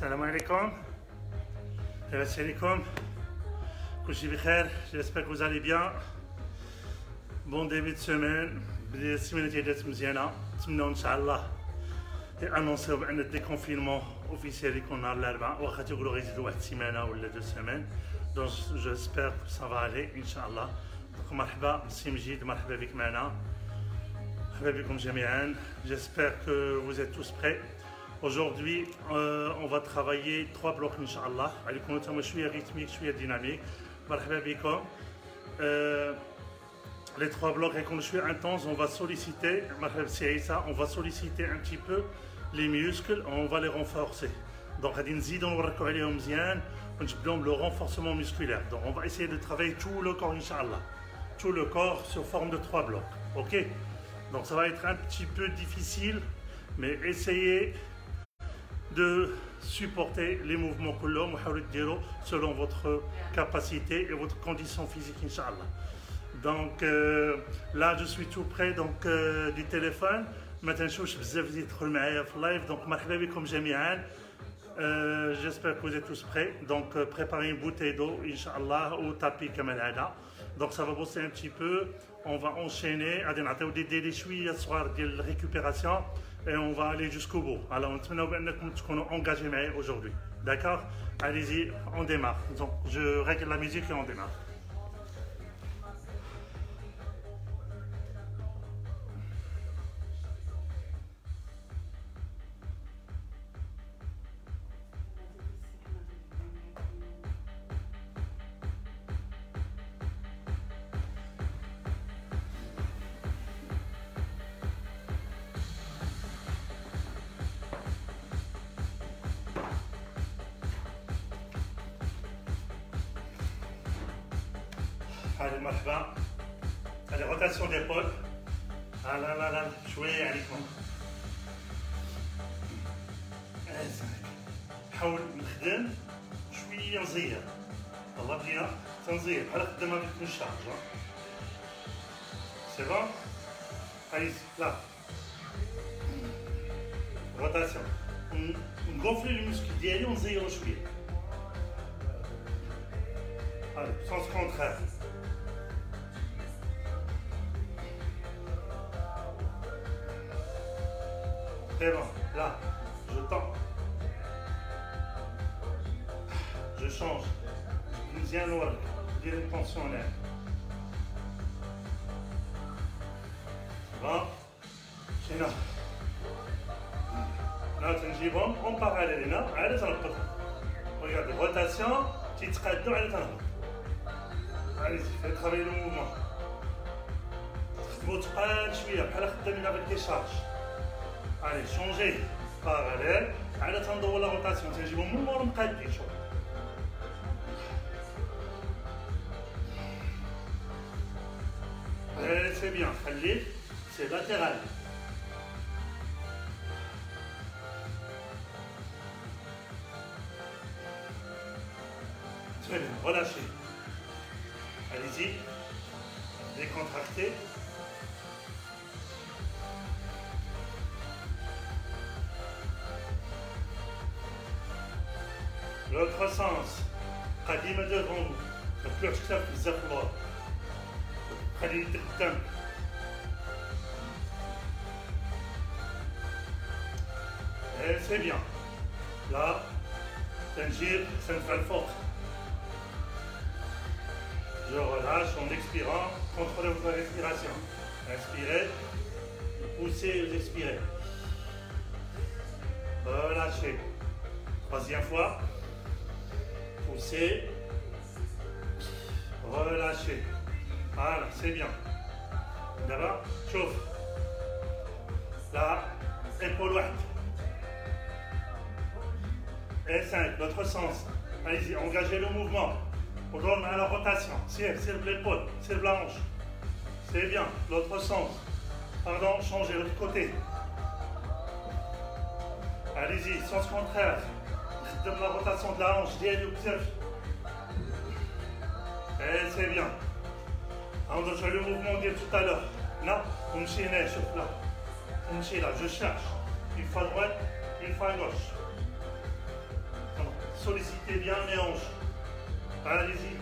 Salam alaikum. Alaikum. Kouchi bikhair. J'espère que vous allez bien. Bon début de semaine. بداية السيمانة جات مزيانة. نتمنوا إن شاء الله يأنونسيو بأن الديكونفينمون أوفيسيال يكون نهار الأربعاء واخا تيقولوا غيزيدوا واحد السيمانة ولا 2 سيمان. دونك جيسبر كو سافا علي إن شاء الله. دونك مرحبا بالسي مجيد مرحبا بك معنا. مرحبا بكم جميعا. J'espère que vous êtes tous prêts. Aujourd'hui, on va travailler 3 blocs, Inch'Allah. Je suis rythmique, je suis dynamique. Les 3 blocs, et quand je suis intense, on va solliciter un petit peu les muscles, on va les renforcer. Donc, le renforcement musculaire. Donc, on va essayer de travailler tout le corps, Inch'Allah. Tout le corps sous forme de 3 blocs. Ok? Donc, ça va être un petit peu difficile, mais essayez de supporter les mouvements selon votre capacité et votre condition physique, Inch'Allah. Donc là, je suis tout près donc, du téléphone. Maintenant, je suis live. Donc, comme j'espère que vous êtes tous prêts. Donc, préparez une bouteille d'eau, Inch'Allah, ou tapis comme elle. Donc, ça va bosser un petit peu. On va enchaîner à des récupération et on va aller jusqu'au bout. Alors, on est engagé aujourd'hui. D'accord? Allez-y, on démarre. Donc, je règle la musique et on démarre. Allez, مرحبا. Allez, rotation d'épaule. Ah là là là, شوية عليكم. نحاول نخدم شوية نزير. والله بدينا تنزير بحال خدامة في الشارج. C'est bon? Allez, là. Rotation. نغفل المسكل ديالي ونزيرو شوية. Allez, sens contraire. C'est bon, là, je tends. Je change. Je viens loin, je viens tensionnaire. Bon, c'est là. Là, tu me en parallèle, là, allez, ça va. Regarde, rotation, tu te calmes, allez, ça va. Allez-y, faites travailler le mouvement. Votre page, je suis là, avec des charges. Allez, changez. Parallèle. Allez, attendez la rotation. C'est bon, mouvement, on calme quelque chose. C'est bien. C'est latéral. Très bien, relâchez. Allez-y, décontractez. L'autre sens, قديمة devant vous. ما تبلعش كتاب بزاف اللور. خلي يدك قدام. Et c'est bien. Là, تنجير سنفع الفوق. Je relâche en expirant, contrôlez votre respiration. Inspirez, poussez, vous expirez. Relâchez. 3e fois. Poussez. Relâchez. Voilà, c'est bien. D'abord, chauffe. Là, épaule ouest. Et 5, l'autre sens. Allez-y, engagez le mouvement. On donne à la rotation. Serve l'épaule, serve la hanche. C'est bien. L'autre sens. Pardon, changez l'autre côté. Allez-y, sens contraire. Donne la rotation de la hanche. Et c'est bien. On doit faire le mouvement de tout à l'heure. Là, on chine, là. On chine là, je cherche. Une fois à droite, une fois à gauche. sollicitez bien mes hanches. Allez-y.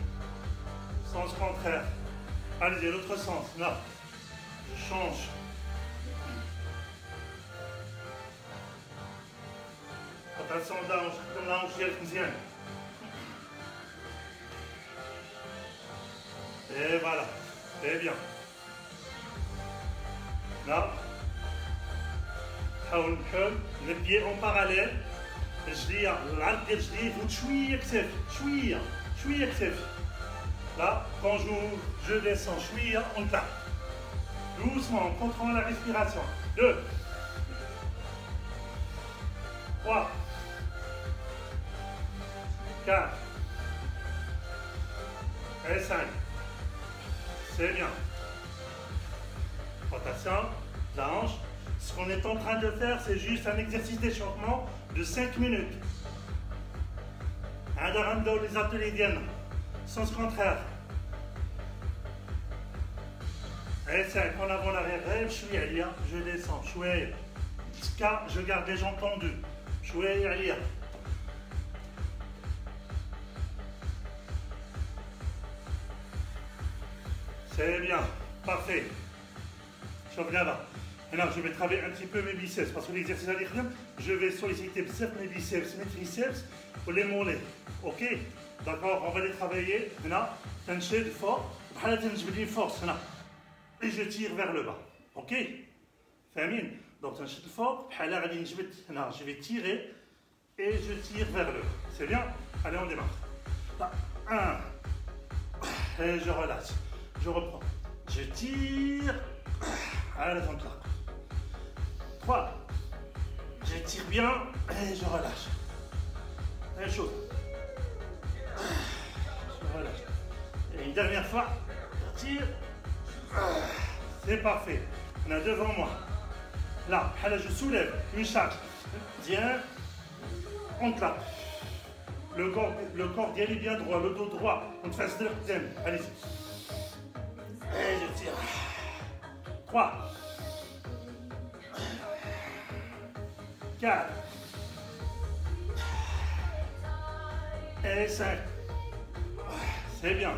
Sens contraire. Allez-y, l'autre sens. Là. Je change. Attention de la hanche, comme la hanche mziane. Et voilà. Très bien. Là. Les pieds en parallèle. الجلية العرض ديال الجلية يفوت شوية كتافي شوية كتافي. Là, quand je descends شوية on tape. Doucement, en contrôlant la respiration. 2, 3, 4 et 5. C'est bien. Attention, la hanche. Ce qu'on est en train de faire, c'est juste un exercice d'échauffement de 5 minutes. Les ateliers viennent. Sens contraire. Et 5, en avant, en arrière. Je descends. Je garde les jambes tendues. C'est bien. Parfait. Chauffe là-bas. Maintenant, je vais travailler un petit peu mes biceps parce que l'exercice à l'écran, je vais solliciter mes biceps, mes triceps pour les mollets. Ok? D'accord? On va les travailler. Maintenant, t'enchaînes fort. Je force. Et je tire vers le bas. Ok? Famine. Donc, t'enchaînes fort. Je vais tirer et je tire vers le bas. C'est bien? Allez, on démarre. Là, 1. Et je relâche. Je reprends. Je tire. Allez, on claque. 3. Je tire bien et je relâche. Même chose. Je relâche. Et une dernière fois, je tire. C'est parfait. On a devant moi. Là, je soulève une charge. Tiens. On claque. Le corps est bien droit, le dos droit. On te fasse de l'œil. Allez-y. Et je tire. 3. 4 et 5. C'est bien.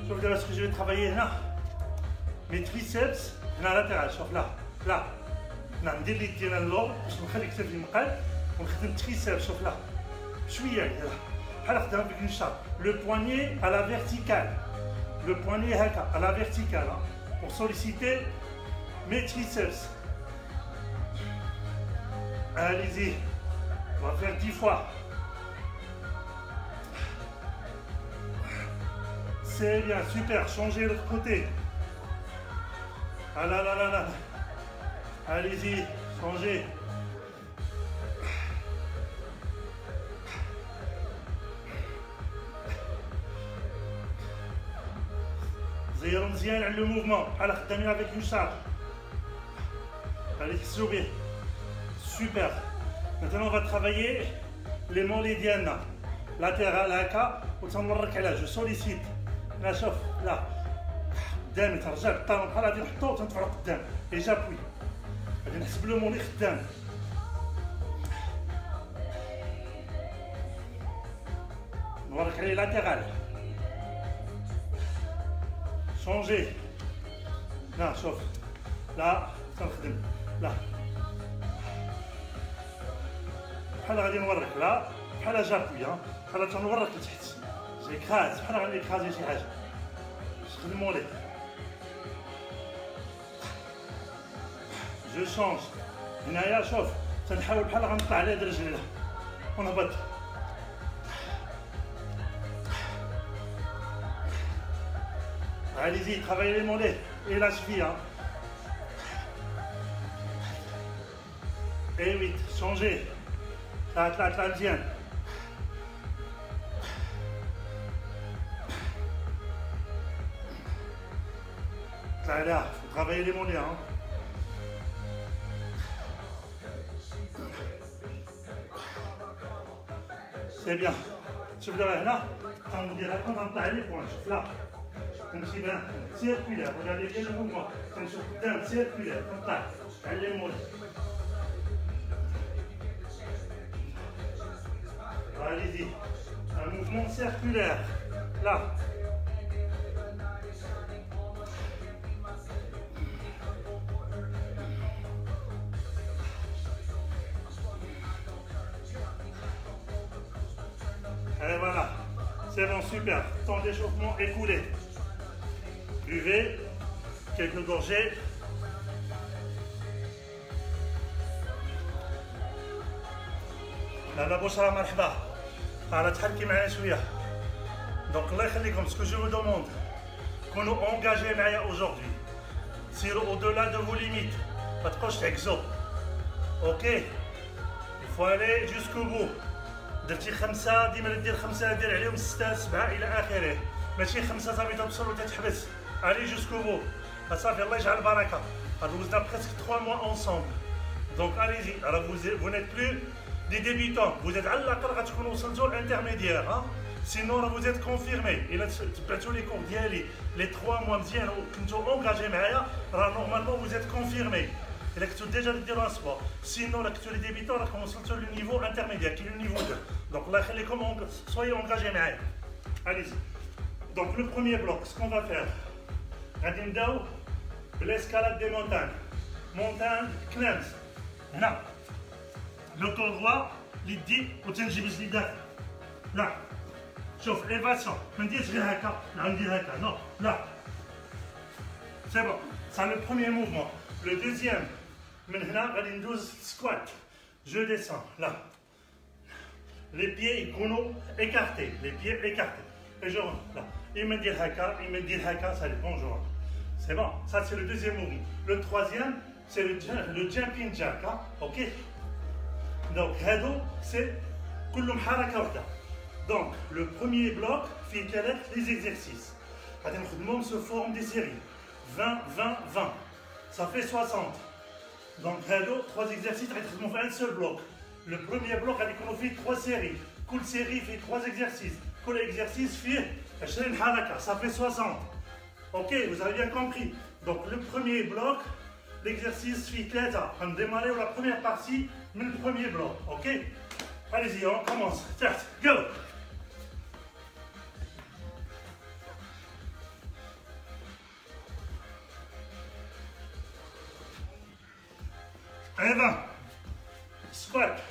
Je vous dirai ce que je vais travailler là. Mes triceps, là latéral, sauf là. Là. ندير لي ديال اللور باش نخلي كتافي مقاد ونخدم triceps sauf là. شويه là. بحال خدام avec une chape. Le poignet à la verticale. Le poignet à la verticale pour solliciter mes triceps. Allez-y, on va faire 10 fois. C'est bien, super, changez l'autre côté. Ah là là là là. Allez-y, changez. زيرو مزيان على le mouvement. على خدامين avec une charge. Allez, sourire. Super. Maintenant, on va travailler les mollets diana. Latéral, haka. Je sollicite. Là, chauffe. Là. قدام ترجع الطالون بحال غادي نحطو وتنتفرق قدام. Et j'appuie. غادي نحسب لو مولي خدام. نورك عليه latéral. Changer. Là, chauffe. Là, تنخدم. Là. بحال غادي نورك لا بحال جابوي بحال تنورك لتحت جيكراز بحال غادي نكرازي شي حاجه نخدمو ليه جو شونج هنايا شوف تنحاول بحال غنطلع على هاد الرجل ونهبط allez-y travaillez les mollets et la cheville et 8 changez l'Atlantien. Là, il faut travailler les mollets. C'est bien. Je vous dirai là, quand vous direz quand on taille les points, là. Comme si bien, circulaire, regardez bien le mouvement. Comme sur d'un circulaire, comme taille les mollets. allez-y. Un mouvement circulaire. Là. Et voilà. C'est bon, super. Temps d'échauffement écoulé. Buvez. Quelques gorgées. لا بشرى مرحبا على تحكي معايا شويه دونك الله يخليكم سكو جو vous demande كونوا انجاجي معايا aujourd'hui سيروا au-delà de vos limites ما تبقاوش تعكسوا اوكي il faut aller jusqu'au bout درتي 5 ديما دير 5 دير عليهم 6 7 الى اخره ماشي 5 صافي توصل وتتحبس allez jusqu'au bout صافي الله يجعل البركه vous êtes presque 3 mois ensemble donc allez-y alors vous n'êtes plus des débutants, vous êtes à l'aqal غتكونوا وصلتوا l'intermédiaire, hein? Sinon vous êtes confirmés. Et là, تبعتوا les cours ديالي les 3 mois مزيان وكنتوا engagés معايا راه normalement vous êtes confirmés. إلا كنتوا déjà ديروا sport. Sinon là كنتوا les débutants راكم وصلتوا le niveau intermédiaire qui est le niveau 2. Donc الله يخليكم soyez engagés معايا. Allez-y. Donc le premier bloc, ce qu'on va faire, غادي نبداو بالescalade des montagnes. Montagne Knams. هنا. Le col droit, l'idée, وتنجبس ليداك. لا. شوف élévation. ما نديرش غير هكا، لا ندير هكا، non, là. C'est bon. C'est le premier mouvement. Le deuxième, من هنا غادي ندوز squat. Je descends, là. Les pieds يكونوا écartés, les pieds écartés. Et je rentre, là. Il me dit haka, il me dit haka, ça dépend, je rentre. C'est bon. Ça c'est le deuxième mouvement. Le troisième, c'est le jumping jack, hein? Ok. Donc, c'est donc le premier bloc fait les exercices. On se forme des séries 20, 20, 20. Ça fait 60. Donc, 3 exercices, on fait un seul bloc. Le premier bloc, on fait 3 séries. Chaque série fait 3 exercices. Chaque exercice fait 20 harakas. Ça fait 60. Ok, vous avez bien compris. Donc, le premier bloc, l'exercice fait 3. On va démarrer la première partie. Le premier bloc, ok? Allez-y, on commence. Tiens, go! Et 20. Squat.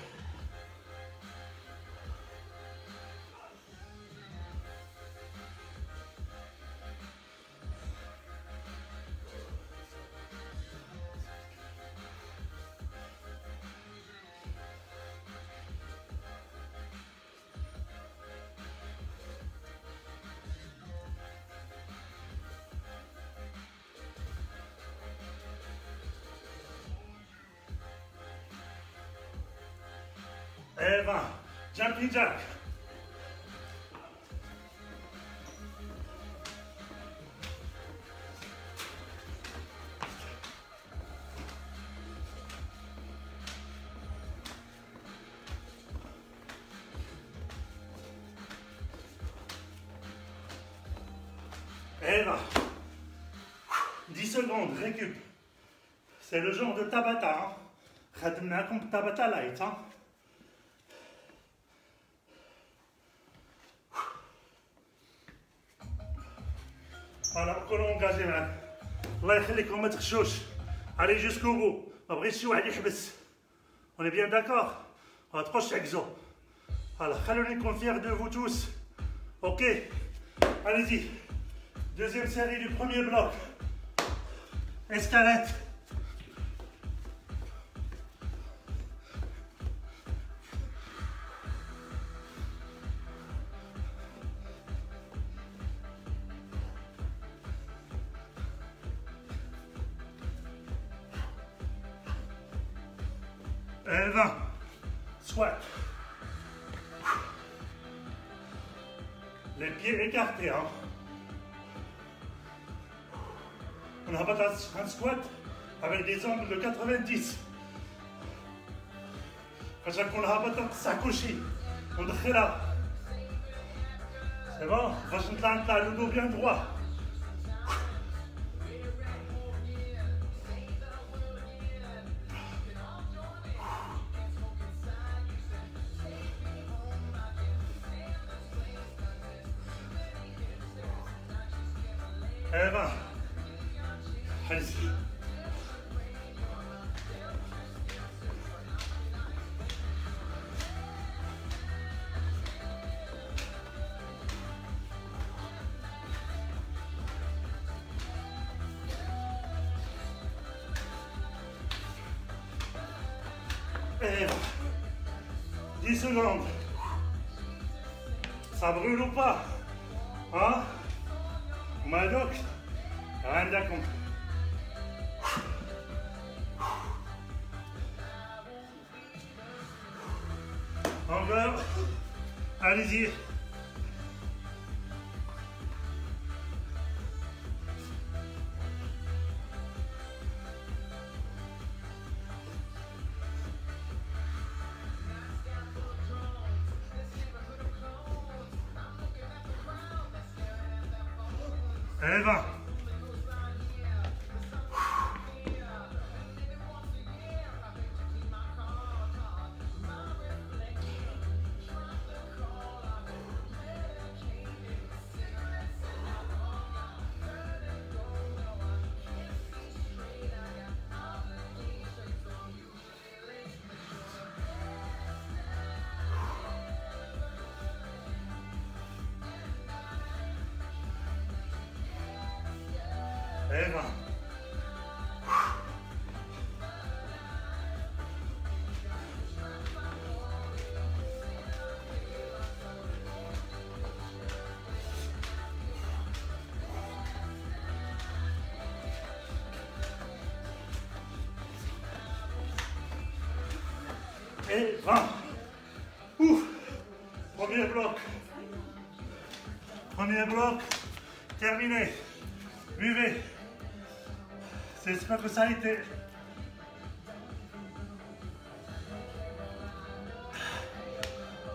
Et 20. Jumping jack. Et 20. 10 secondes, récup. C'est le genre de Tabata. Hein. Tabata light. Hein. Voilà, كونوا engagés معاك. الله يخليكم ما تخشوش. Allez jusqu'au bout. ما بغيتش شي واحد يحبس. On est bien d'accord? ما تبقاوش تعكزوا. Voilà, خلوني نكون fier de vous tous. Ok. Allez-y. Deuxième série du premier bloc. Escalade. Et 20. Squat. Les pieds écartés. Hein. On n'a pas un squat avec des angles de 90. عشان نكون هابط ساكوشي وندخلها. C'est bon. باش نطلع le dos bien droit. Et 20. Allez-y. Et 10 secondes. Ça brûle ou pas? Hein? Madoc? Rien de compte. Encore. Allez-y. Et 20. Et 20. Et 20. Ouf. Premier bloc. Premier bloc. Terminé. Buvez. J'espère que ça a été.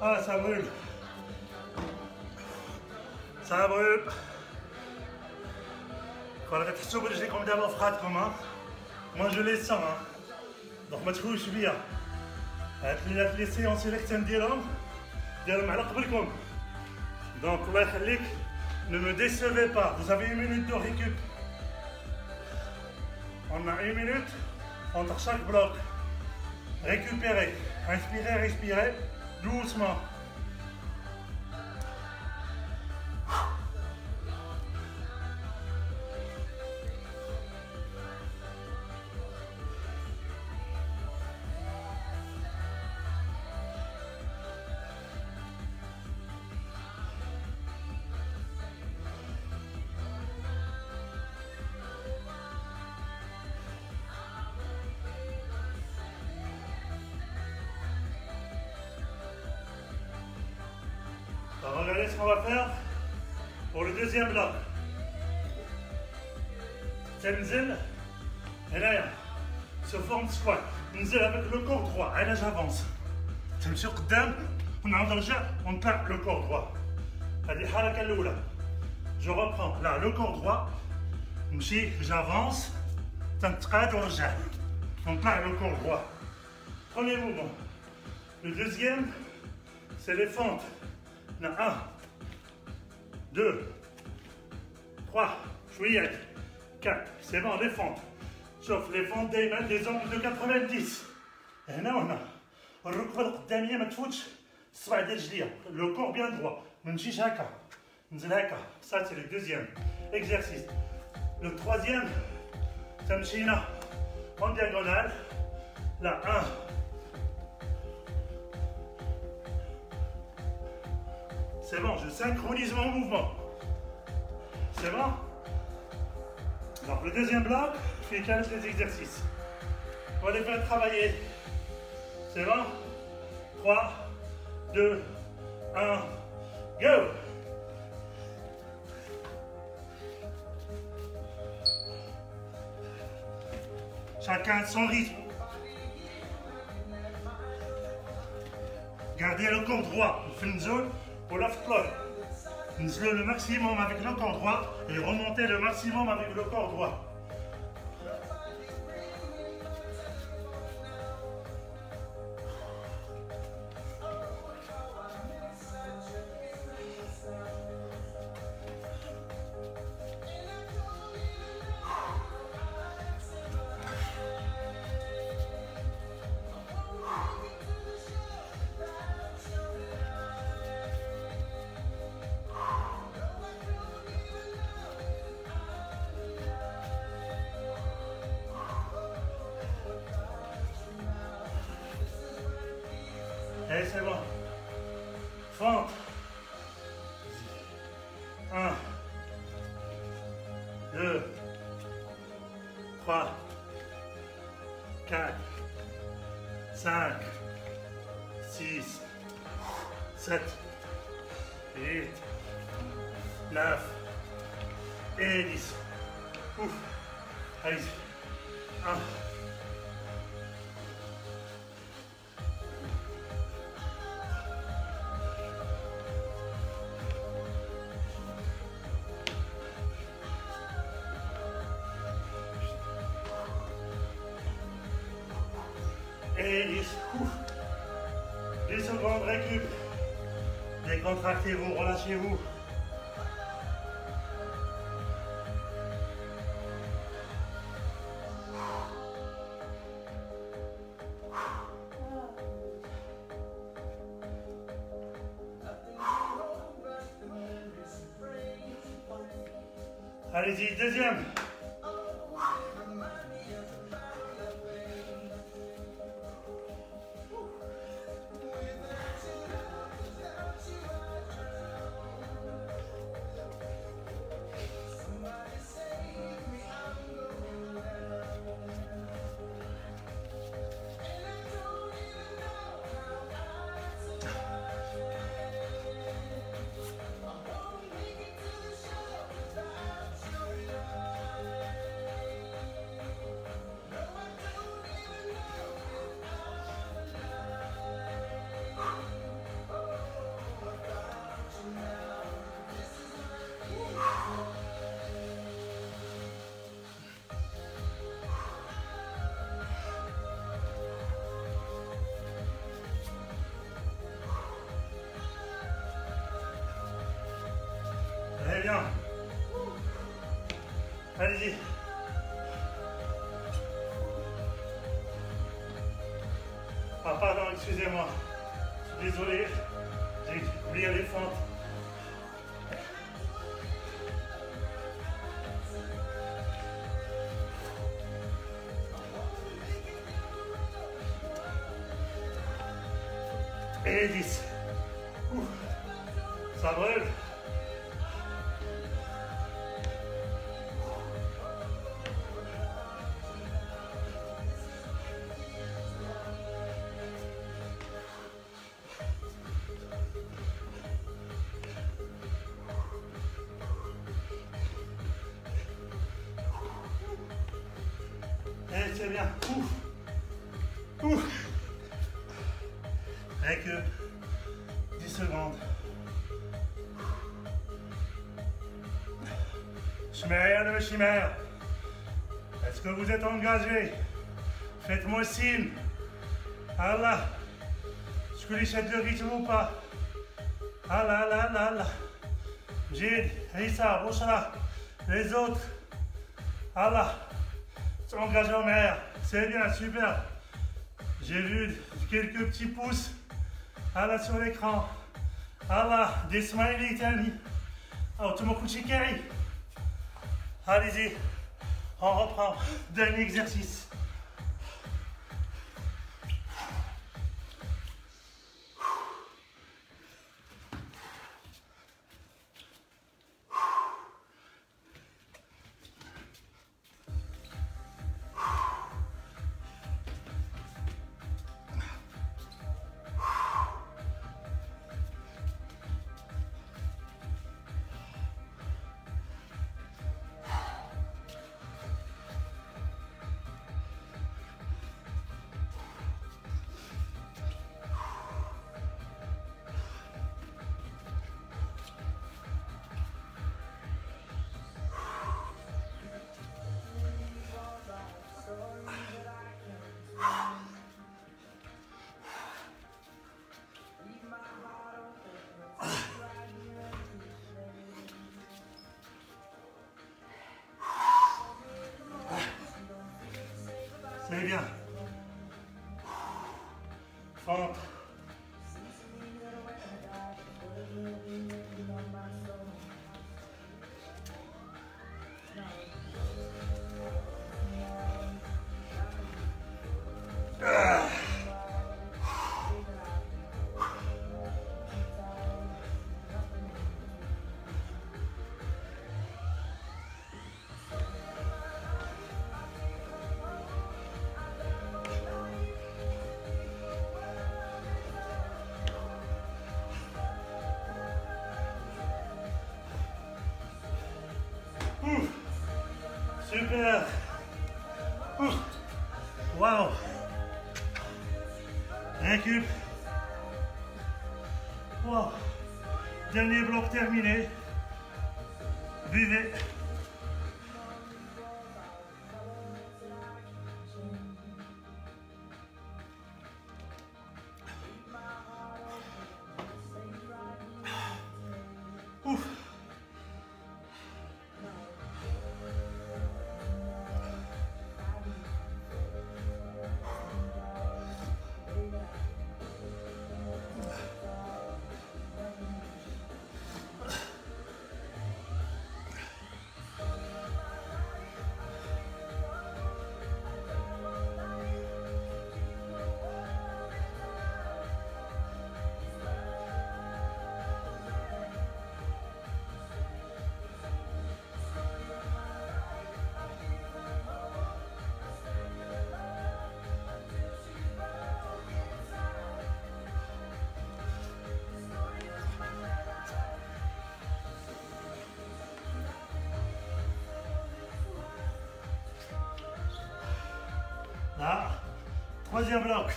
Ah, ça brûle. Ça brûle. Quand je suis obligé comme d'abord frat comme hein. Moi je les sens hein. Donc ما تخوش بيا. هاد لي سيونس اللي كنديرهم على قبلكم. Donc الله يخليك ne me décevez pas. Vous avez 1 minute de récup. On a 1 minute entre chaque bloc. Récupérez. Inspirez, respirez doucement. Alors regardez ce qu'on va faire pour le deuxième bloc. Tenzil, et là, se forme squat. Tenzil avec le corps droit, et là j'avance. تمشي قدام ونعاود نرجع ونطلع le corps droit. هذه الحركة الأولى. Je reprends là le corps droit. نمشي j'avance. تنتقاد ونرجع. ونطلع le corps droit. Premier mouvement. Le deuxième, c'est les fentes. 1, 2, 3, chouillette, 4, c'est bon, les fentes. Sauf les fentes des angles de 90. Et là, on a الركبة القدامية ما تفوتش الصبع ديال الجلية. Le corps bien droit. ما نمشيش هكا. ننزل هكا. Ça, c'est le deuxième exercice. Le troisième, تمشينا en diagonale. Là, 1. C'est bon, je synchronise mon mouvement. C'est bon? Donc le deuxième bloc, je fais les exercices. On va les faire travailler. C'est bon? 3, 2, 1, go! Chacun son rythme. Gardez le corps droit. On fait une zone pour la flotte. Le maximum avec le corps droit et remonter le maximum avec le corps droit. Et c'est bon. Fente. 1, 2, 3, 4, 5, 6, 7, 8, 9 et 10. Ouf. Allez-y. 1. Et 10. Ouf. 10 secondes, récup. Décontractez-vous, relâchez-vous. Allez-y, deuxième. Très bien. Allez-y. Ah pardon, excusez-moi. Je suis désolé. J'ai oublié les fentes. Et 10. Ouh. Ça brûle. Et c'est bien. Ouf. Ouf. Avec 10 secondes. Chimère de chimère. Est-ce que vous êtes engagé? Faites-moi signe. Allah. Est-ce que les le rythme ou pas? Allah, là, là, là. Jid, Issa, Rochra, les autres. Allah. Engagé en mer. C'est bien, super. J'ai vu quelques petits pouces. Allah sur l'écran. Allah, des smileys, Tani. Oh, tout mon coup de chiquet. Allez-y. On reprend. Dernier exercice. super. Waouh. Récup. Wow. Dernier bloc terminé. Buvez. Ouf. Là, troisième bloc.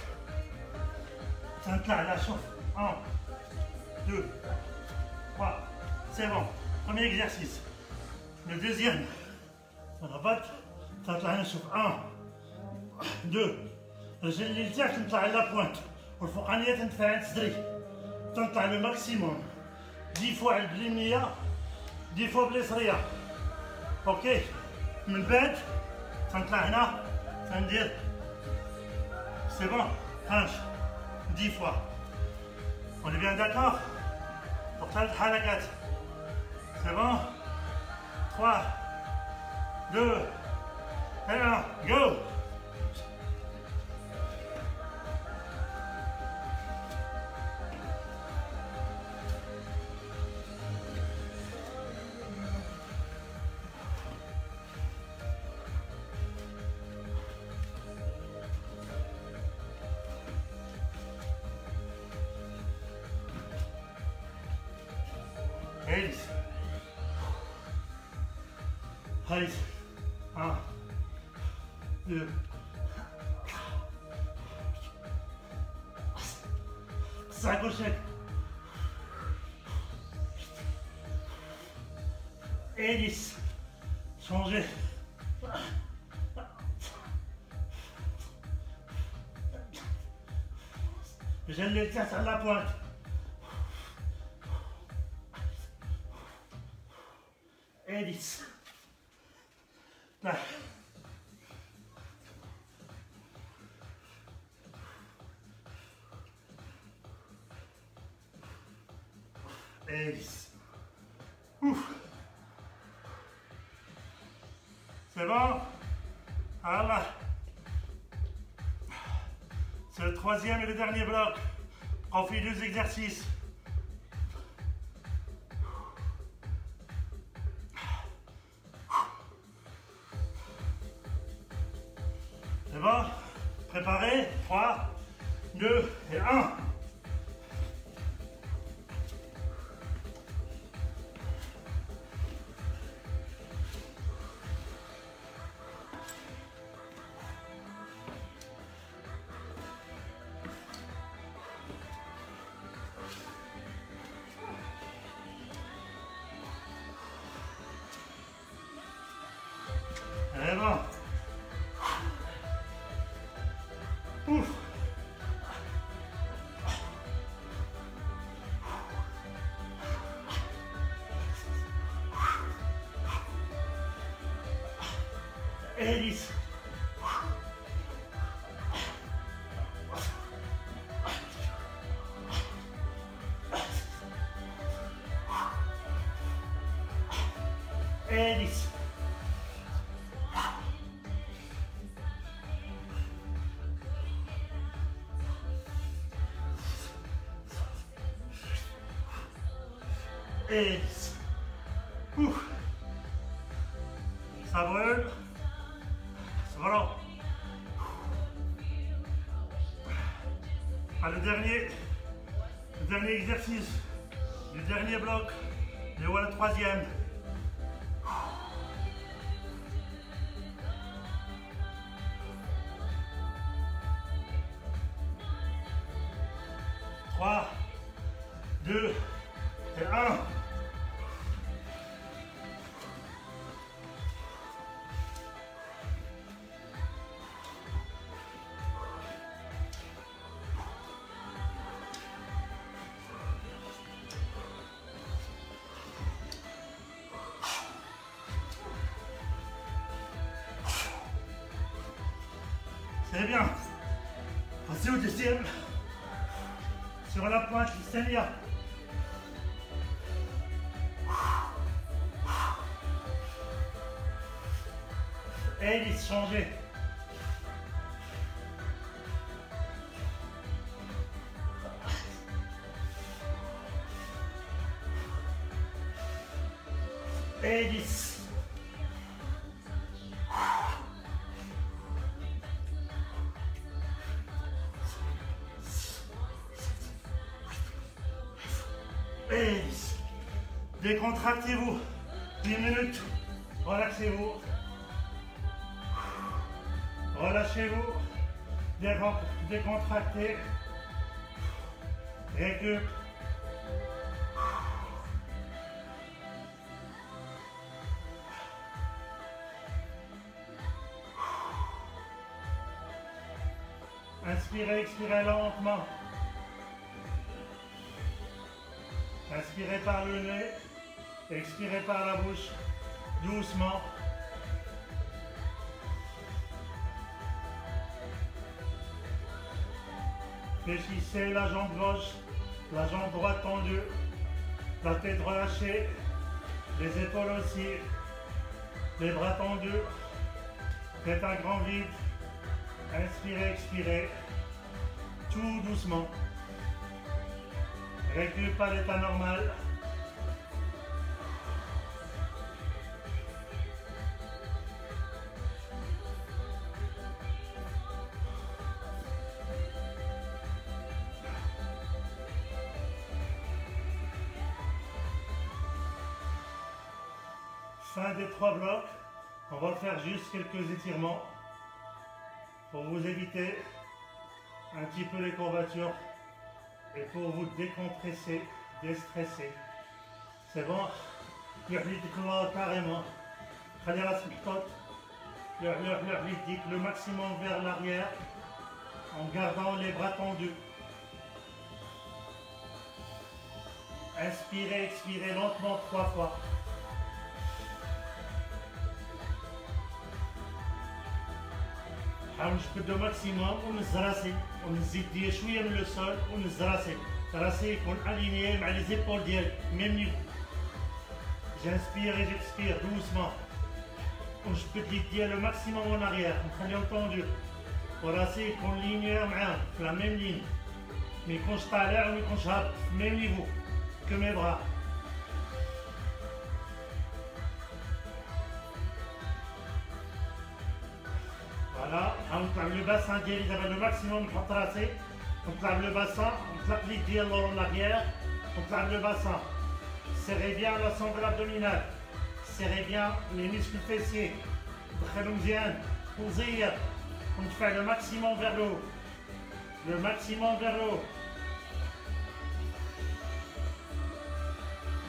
Là, chauffe. 1, 2, 3. C'est bon. Premier exercice. Le deuxième. Ça rabatte. Là, chauffe. 1, 2. الرجل اللي لتحت نطلع على بوينت والفوقانية تنطلع عند صدري. تنطلع لو ماكسيموم 10 فوا على اليمنية 10 فوا باليسرية. اوكي. من بعد تنطلع هنا تندير. C'est bon, hanche, 10 fois. On est bien d'accord? Pour 3 halakat. C'est bon? 3, 2, 1, go! Hélice. Hélice. 1, 2, 5 gauchette. Hélice. Changez. Je le tiens sur la pointe. Hélice. Là. Hélice. Ouf. C'est bon? Voilà. C'est le troisième et le dernier bloc. On fait 2 exercices. C'est bon? Préparé? 3, 2 et 1. C'est bon. Ouf. Hélice. Hélice. Hélice. Ouf. Ça brûle. Voilà. Ah, le dernier exercice, le dernier bloc, et voilà le troisième. 3, 2 et 1. C'est bien. Passez au deuxième. Sur la pointe, l'Istalia. Et il se changeait. Et 10. Et 10. Décontractez-vous. 10 minutes. Relaxez-vous. Relâchez-vous. Décontractez. Récup. Inspirez, expirez lentement. Inspirez par le nez, expirez par la bouche, doucement. Fléchissez la jambe gauche, la jambe droite tendue, la tête relâchée, les épaules aussi, les bras tendus. Faites un grand vide. Inspirez, expirez, tout doucement. Récup à l'état normal. Fin des 3 blocs. On va faire juste quelques étirements pour vous éviter un petit peu les courbatures. Et pour vous décompresser, déstresser. C'est bon. Carrément. Le maximum vers l'arrière en gardant les bras tendus. Inspirez, expirez lentement 3 fois. نجبد au maximum ونهز راسي ونزيد ديال شويه من لو سول ونهز راسي يكون aligné مع les épaules ديالي même niveau. J'inspire et j'expire doucement. ونجبد اليد ديالي au maximum en arrière نخليهم tendus وراسي يكون linéaire معاهم في la même ligne. ما يكونش طالع وما يكونش هابط في même niveau que mes bras. Voilà, on طلع le bassin ديالي دابا le maximum نحط راسي نطلع le bassin نطلق اليد ديال اللور en arrière نطلع le bassin. Serrez bien la sangle abdominale, serrez bien les muscles fessiers, دخلوا مزيان وزير وندفع le maximum vers le haut, le maximum vers le haut.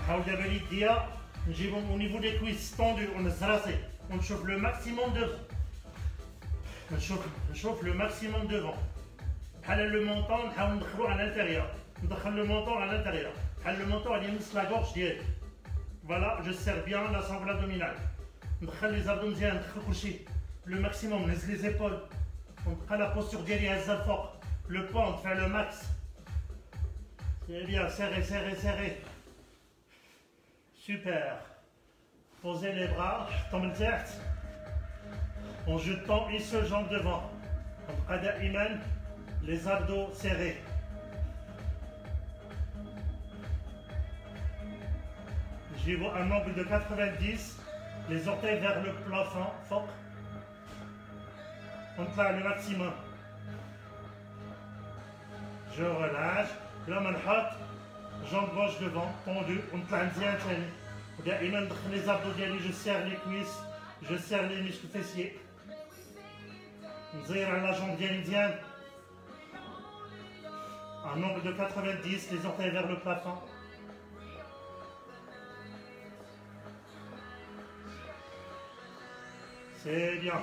نحاول دابا اليد ديالي نجيبهم au niveau des cuisses tendues ونهز راسي ونشوف le maximum devant. نشوف le maximum devant. بحال le menton نحاول ندخلو à l'intérieur. ندخل le menton à l'intérieur. بحال le menton اللي يمس la gorge ديالي. Voilà, je serre bien la sangle abdominale. ندخل les abdos مزيان ندخل كلشي. Le maximum, نهز les épaules. ونبقى la posture ديالي هازة الفوق. Le poids, on fait le max. C'est bien, serrez, serrez, serrez. Super. Posez les bras, حطهم لتحت. En jetant une seule jambe devant. On prend les abdos serrés. J'y vois un angle de 90, les orteils vers le plafond, fort. On travaille le maximum. Je relâche. Là, on jambe gauche devant, tendue. On travaille bien. Les abdos, je serre les cuisses, je serre les muscles fessiers. نزير على لا جون ديالي مزيان Un angle de 90, les orteils vers le plafond. C'est bien.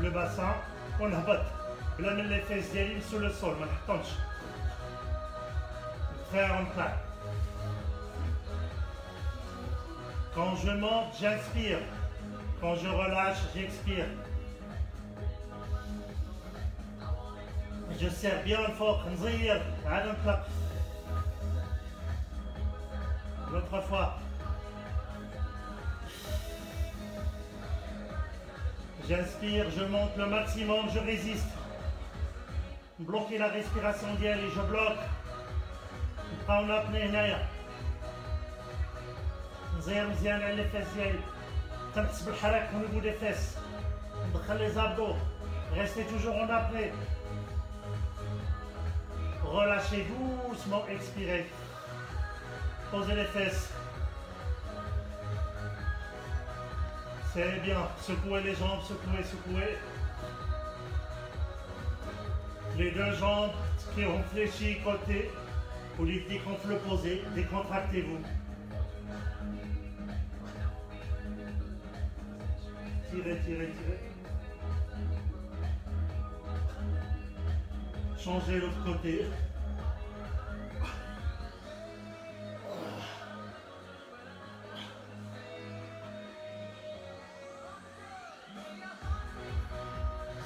Le bassin, on abatte. Là, les fesses d'élite sur le sol, très en plat. Quand je monte, j'inspire. Quand je relâche, j'expire. Je serre bien fort. L'autre fois. J'inspire, je monte le maximum, je résiste. Bloquer la respiration d'elle et je bloque. On apnée هنايا. مزيان على les fesses ديالي. تنحس بالحرك au niveau des fesses. ندخل les abdos. Restez toujours en apnée. Relâchez doucement, expirez. Posez les fesses. C'est bien. Secouez les jambes, secouez, secouez. Les deux jambes qui ont fléchi côté. Dès qu'on peut le poser, décontractez-vous. Tirez, tirez, tirez. Changez l'autre côté.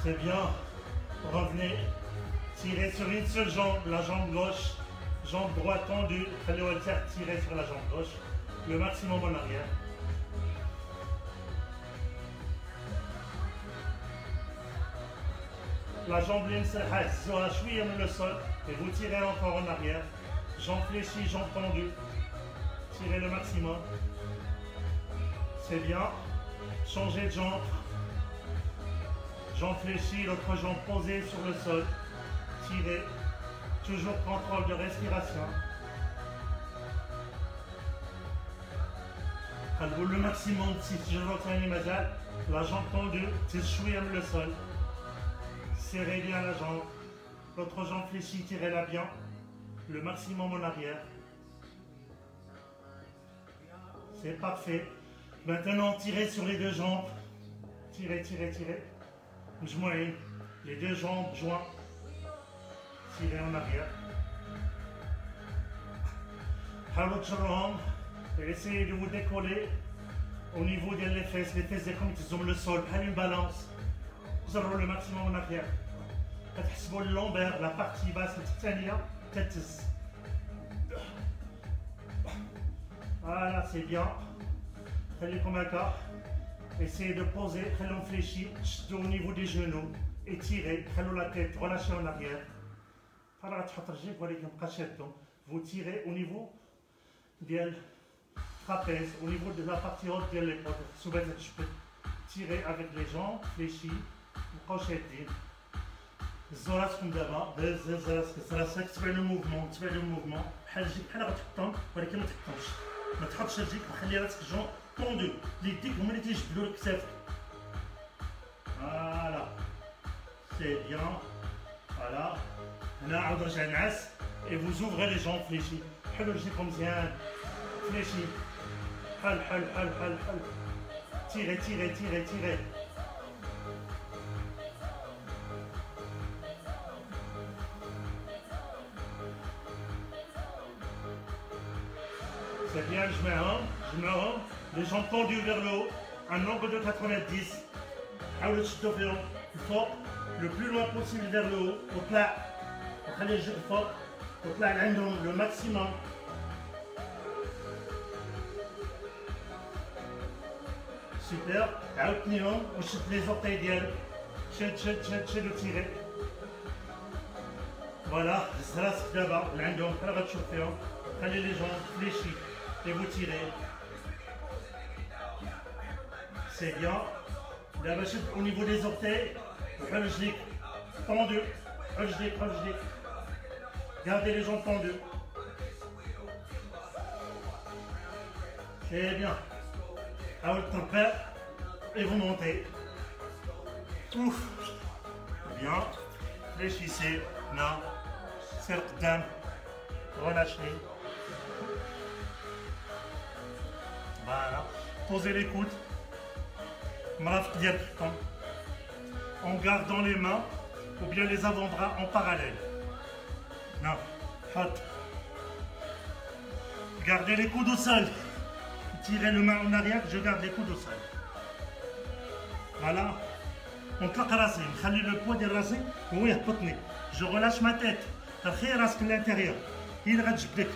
C'est bien. Revenez. Tirez sur une seule jambe, la jambe gauche. Jambe droite tendue, tirez sur la jambe gauche, le maximum en arrière. La jambe ligne sera chouïe le sol et vous tirez encore en arrière. Jambe fléchie, jambe tendue. Tirez le maximum. C'est bien. Changez de jambe. Jambe fléchie, l'autre jambe posée sur le sol. Tirez. Toujours contrôle de respiration. Le maximum, si je retiens la jambe tendue, تشوي le sol. Serrez bien la jambe. L'autre jambe fléchie, tirez-la bien. Le maximum en arrière. C'est parfait. Maintenant, tirez sur les deux jambes. Tirez, tirez, tirez. Les deux jambes joints. Tirez en arrière. Essayez de vous décoller au niveau des fesses. Les fesses comme ils ont le sol, pas une balance. Vous avez le maximum en arrière. تحسبوا le lombaire, la partie basse الثانية تتز. Voilà, c'est bien. خليكم هكا. Essayez de poser, خليهم fléchis, au niveau des genoux et tirez, خلوا la tête, relâchez en arrière. Vous tirez au niveau du trapèze, au niveau de la partie haute de l'épaule. Tirez avec les jambes fléchies, crochettez. زوراسكم دابا بزز راسك تبع لو موفمون بحال رجليك بحال غتحطهم ولكن ما تحطهمش ما تحطش رجليك وخلي راسك جون طوندو يديك هما اللي تيجبدوا لك كتافك. فوالا سي بيان. فوالا هنا عاود رجع نعس et vous ouvrez les jambes fléchies. حلوا رجليكم مزيان فليشي بحال بحال بحال بحال بحال. تيري تيري تيري تيري. C'est bien, je mets un, les jambes tendues vers le haut, un angle de 90. حاولوا تشدوا فيهم الفوق le plus loin possible vers le haut, وطلع وخلي الجسم الفوق وطلع لعندهم le maximum. Super, عاود تنيهم وشد les orteils ديالك. شد وتيري. Voilà, هز راسك دابا لعندهم بحال غتشوف فيهم. خلي les jambes fléchies. Et vous tirez. C'est bien. Là, au niveau des orteils, tendu. Gardez les jambes tendues. C'est bien. À haute tempête. Et vous montez. Ouf. Bien. Fléchissez. Non. Serre قدام. Relâchez. Voilà. Posez les coudes. مرافق ديالكم. En gardant les mains ou bien les avant-bras en parallèle. Non. Hot. Gardez les coudes au sol. Tirez le main en arrière, je garde les coudes au sol. Voilà. On claque راسي. نخلي le poids ديال راسي هو يهبطني. Je relâche ma tête. ترخي راسك للانتيريور. هي اللي غتجبدك.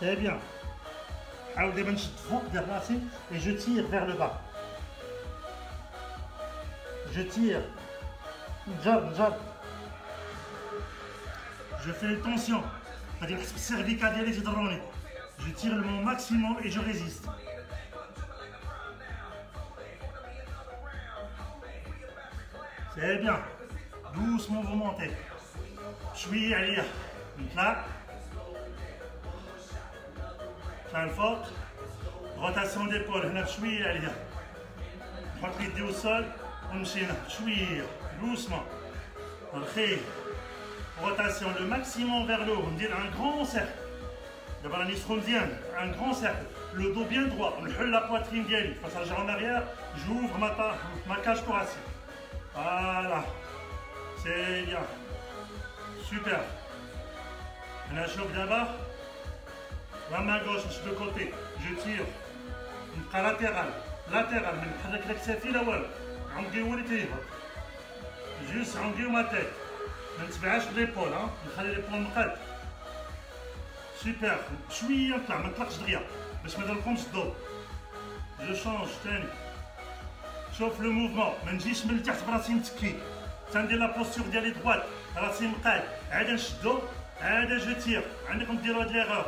C'est bien. حاول دابا نشد فوق ديال راسي et je tire vers le bas. Je tire. نجر. Je fais tension. غادي نحس بالسيرفيكال ديالي تضروني. Je tire le maximum et je résiste. C'est bien. Doucement vous montez. شوية عليا. نطلع. نطلع الفوق. روتاسيون ديبول هنا بشوية عليا. نحط يدي au sol ونمشي هنا بشوية. Doucement. نرخي. Rotation le maximum vers le haut. On dit un grand cercle. D'abord un grand cercle. Le dos bien droit. On roule la poitrine d'Yali. Passage en arrière. J'ouvre ma cage thoracique. Voilà. C'est bien. Super. On a chauffe d'abord. La main gauche de côté. Je tire. Une bras latérale. Latéral. Avec l'excès là ouais. On dit où il est. Juste on dit ma tête. ما نتبعهاش ليبول نخلي ليبول مقاد سوبر شويه نطلع ما نطلقش دغيا باش ما يضربكمش الضوء جو شونج ثاني شوف لو موفمون ما نجيش من التحت براسي متكي تندير لا بوستور ديالي دغوات راسي مقاد عاد نشدو عاد جو تير عندكم ديروا هاد ليغور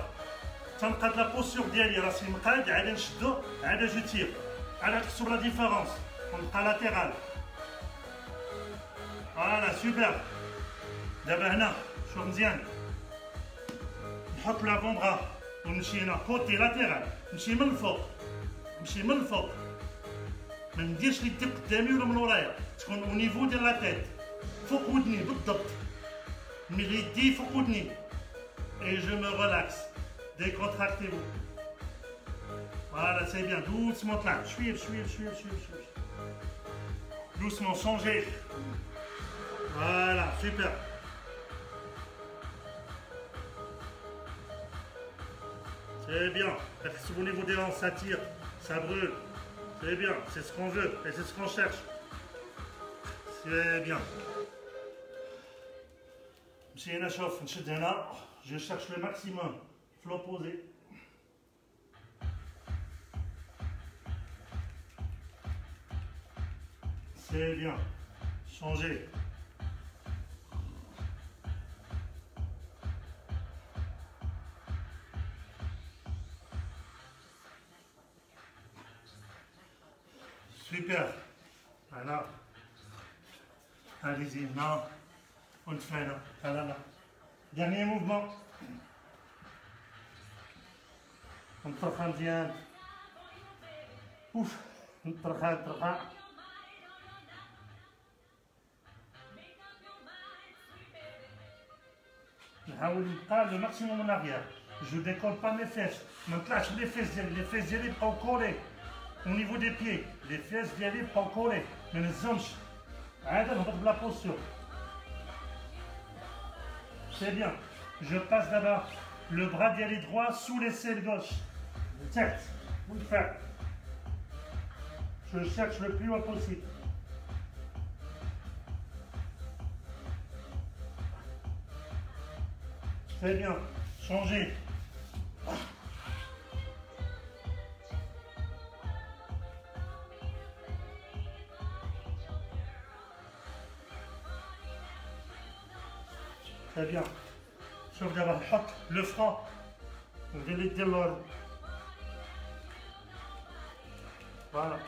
تنقاد لا بوستور ديالي راسي مقاد عاد نشدو عاد جو تير عاد تحسوا لا ديفيرونس ونبقى لاتيرال فوالا سوبر دابا هنا شوف مزيان نحط لافون بغا ونمشي هنا كوتي لاتيرال نمشي من الفوق ما نديرش يدي قدامي ولا من ورايا تكون او نيفو ديال لا تيت فوق ودني بالضبط ملي يدي فوق ودني اي جو مو ريلاكس décontractez-vous voilà c'est bien doucement طلع شويه doucement changez voilà super. C'est bien. Au niveau des hanches, ça tire, ça brûle. C'est bien. C'est ce qu'on veut et c'est ce qu'on cherche. C'est bien. Je cherche le maximum. Flot posé. C'est bien. Changez. Super. Voilà. Allez-y. Non. On le fait là. Voilà. Dernier mouvement. On travaille bien. Ouf. On travaille. نحاول نبقى le maximum en arrière. Je décolle pas mes fesses. ما نطلعش les fesses ديالي بقاو كولي. Au niveau des pieds, les fesses d'y aller pas collées, mais les hanches. Arrête de la posture. C'est bien. Je passe d'abord le bras d'y aller droit sous l'aisselle gauche. Tête, vous le faites. Je cherche le plus loin possible. C'est bien. Changez. Très bien. Sauf d'avoir le front. Voilà.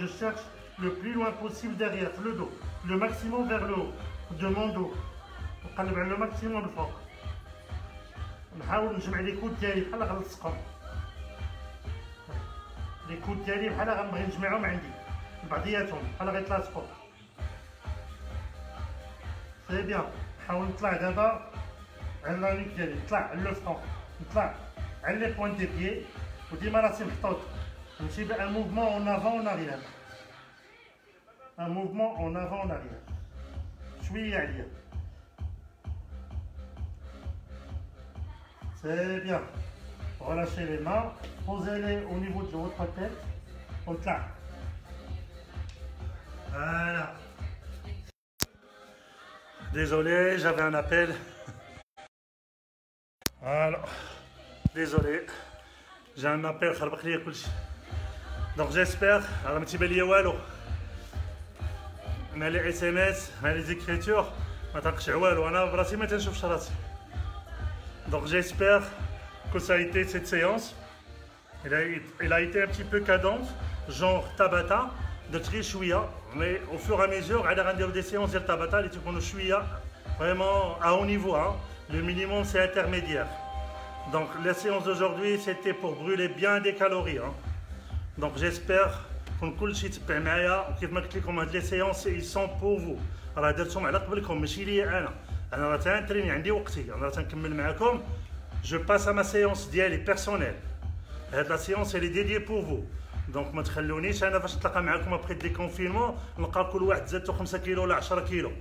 Je cherche le plus loin possible derrière le dos. Le maximum vers le haut de mon dos. Le maximum de fort. نحاول نجمع لي كود ديالي بحال غنلصقهم لي كود ديالي بحال غنبغي نجمعهم عندي بعضياتهم بحال غير تلاصقوا. سي بيان. نحاول نطلع دابا على لانيك ديالي، نطلع على لو فرون، نطلع على لي بوين دي بيي، وديما راسي محطوط. نمشي بان موفمون اون افون اون اريير، ان موفمون اون افون اون اريير، شويه عليا. سي بيان. Relâchez les mains, posez-les au niveau de votre tête, comme ça. Voilà. Désolé, j'avais un appel. Voilà. Désolé, j'ai un appel. Donc j'espère, mais les SMS, mais les écritures, donc j'espère que ça a été cette séance. Elle a été un petit peu cadente, genre Tabata, de Trishouya, mais au fur et à mesure, elle a rendu des séances de Tabata, les trucs qu'on a vraiment à haut niveau. Hein. Le minimum, c'est intermédiaire. Donc, la séance d'aujourd'hui, c'était pour brûler bien des calories. Hein. Donc, j'espère que tout le monde, les séances, ils sont pour vous. Alors, je passe à ma séance diète personnelle. La séance elle est dédiée pour vous. Donc ما تخلونيش انا فاش نتلاقى معكم après le déconfinement نلقى كل واحد زادتو 5 كيلو ولا 10 كيلو.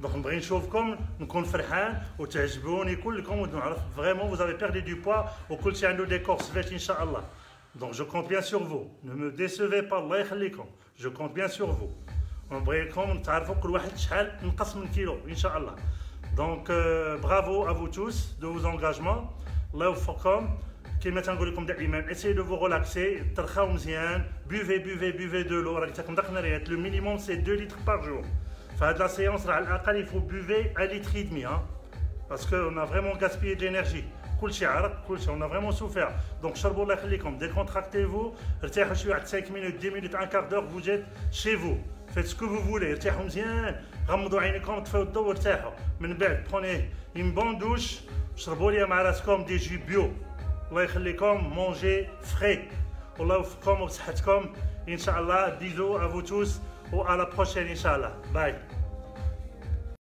Donc نبغي نشوفكم نكون فرحان وتعجبوني كلكم ونعرف vraiment vous avez perdu du poids وكلشي عنده دي كورس فات ان شاء الله. Donc je compte bien sur vous. Ne me décevez pas الله يخليكم. Je compte bien sur vous. ونبغيكم تعرفوا كل واحد شحال نقص من كيلو ان شاء الله. Donc bravo à vous tous de vos engagements. الله يوفقكم. كما تنقول لكم دائما essayez de vous relaxer, ترخاو مزيان, buvez de l'eau. راك تاكم داك النريات. Le minimum c'est 2 litres par jour. فهاد la séance على الأقل il faut buvez 1,5 litre hein, parce que on a vraiment gaspillé de l'énergie. كلشي عرق كلشي on a vraiment souffert. Donc شربوا الله يخليكم, décontractez-vous, ارتاحوا شويه 5 minutes, 10 minutes, un quart d'heure, vous êtes chez vous. Faites ce que vous voulez, ارتاحوا مزيان, غمضوا عينيكم, طفيو الضوء وارتاحوا. من بعد prenez une bonne douche, شربوا لي مع راسكم دي جي بيو. الله يخليكم, mangez frais. والله يوفقكم وبصحتكم ان شاء الله. Bisous à vous tous ou à la prochaine ان شاء الله. Bye.